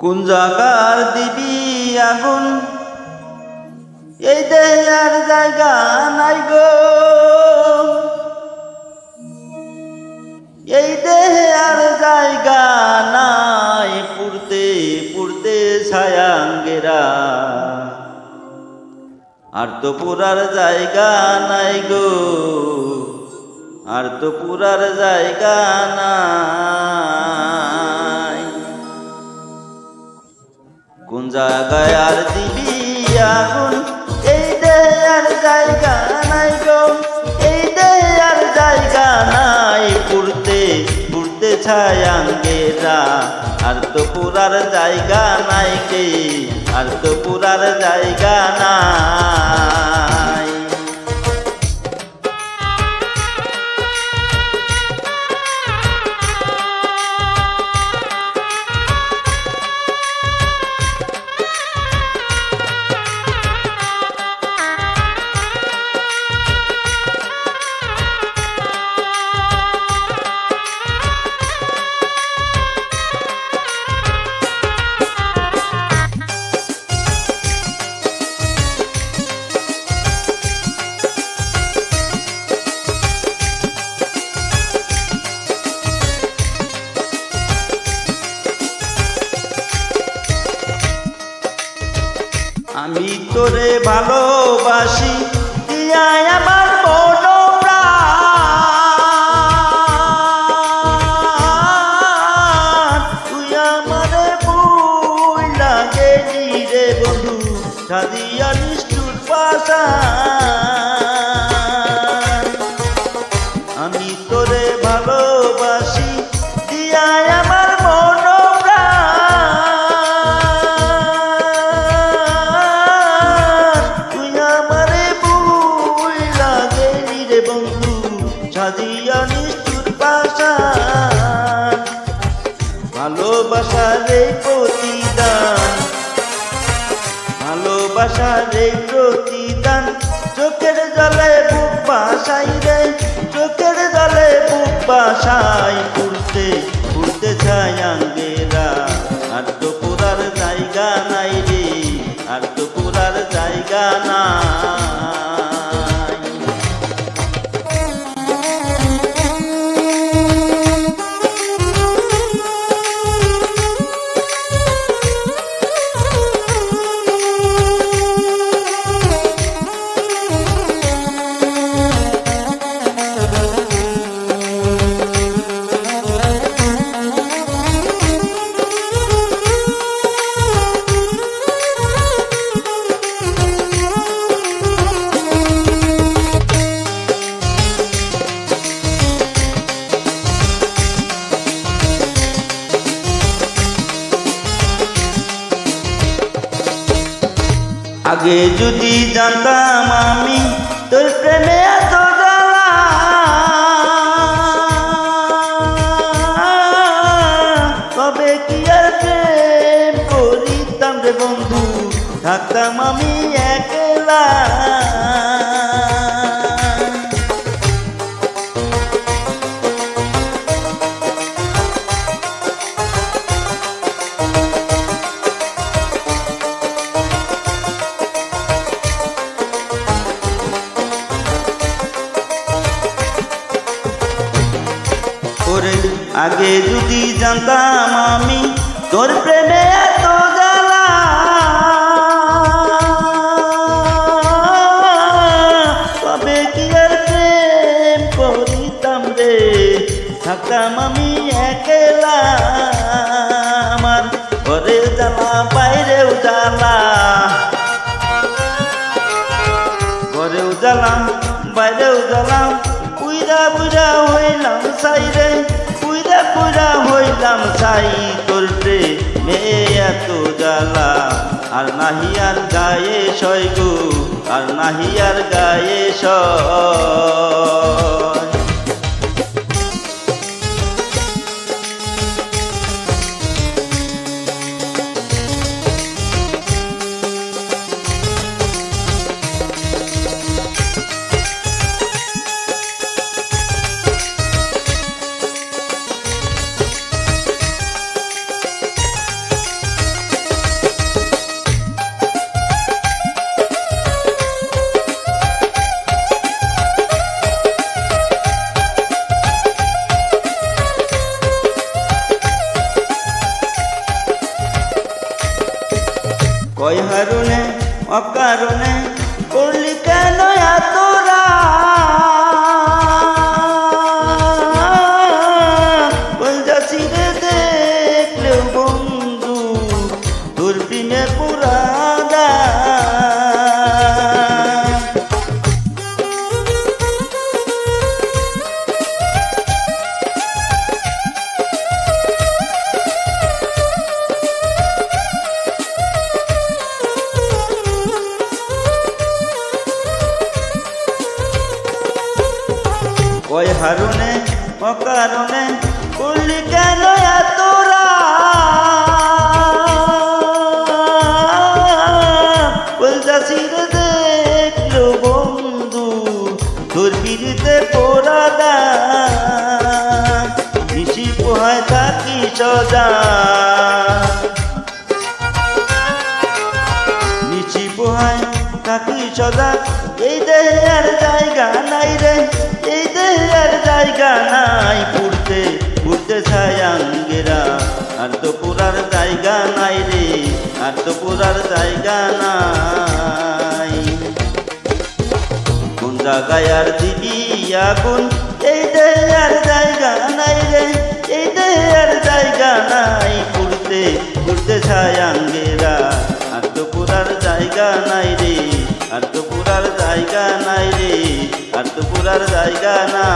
কোন জায়গার দিবি আগুন, এই দেহে আর জায়গা নাই গো, এই দেহে আর জায়গা নাই, পুড়তে পুড়তে ছায়াঙ্গেরা, আর তো পুরার জায়গা নাই গো, আর তো পুরার জায়গা নাই। কোন জায়গায় আর দিবি আগুন, এই দেহে আর জায়গা নাই গো, এই দেহে আর জায়গা নাই, পুড়তে পুড়তে ছায়াঙ্গেরা, আর তো পুরার জায়গা নাই গে, আর তো পুরার জায়গা নাই। আমি তোরে ভালোবাসি দিয়া আমার মন প্রাণ, তুই আমারে ভুইলা গেলি রে বন্ধু, সাদিয়া নিষ্ঠুর পাষাণ। আমি তোরে ভালোবাসি দিয়া আমার মন সাদিয়া নিষ্ঠুর পাষাণ। ভালোবাসার এই প্রতিদান, ভালোবাসার এই প্রতিদান, চোখের জলে বুক বাসাই রে, চোখের জলে বুক বাসাই, পুড়তে পুড়তে ছায়াঙ্গেরা, আর তো পুরার জায়গা নাই রে, আর তো পুরার জায়গা নাই। আগে যদি জানতাম আমি তোর প্রেমে এত জ্বালা, তবে কি আর প্রেম করিতাম রে বন্ধু, থাকতাম আমি একলা। আগে যদি জানতাম আমি তোর প্রেমে এত জ্বালা, তবে কি আর প্রেম করিতাম রে, থাকতাম আমি একলা। আমার ঘরেও জ্বালা বাইরেও জ্বালা, ঘরেও জ্বালা বাইরেও জ্বালা, বুইরা বুইরা হইলাম সাই রে, পুরা পুরা হইলাম ছাই, তোর প্রেমে এত জ্বালা, আর নাহি আর গায়ে সয় গো, আর নাহি আর গায়ে সয়। কয় হারুনে অকারণে করলি কেন এতরা কলজা ছিঁড়ে দেখলেও বন্ধু তোর প্রেমে পুরাদা কয় হারুনে অকারণে করলি কেন এতরা কলজা ছিঁড়ে দেখলো বন্ধু তোর পিড়িতে পোড়াদা নিশি পোহায় থাকি সদা নিশি পোহায় থাকি সদা এই দেহে আর জায়গা নাই রে এই দেহে আর জায়গা নাই পুড়তে পুড়তে ছায়াঙ্গেরা আর তো পুরার জায়গা নাই রে আর তো পুরার জায়গা নাই কোন জায়গায় আর দিবি আগুন এই দেহে আর জায়গা নাই রে এই দেহে আর জায়গা নাই পুড়তে পুড়তে ছায়াঙ্গেরা আর তো পুরার জায়গা নাই রে আর তো পুরার জায়গা নাই রে আর তো পুরার জায়গা না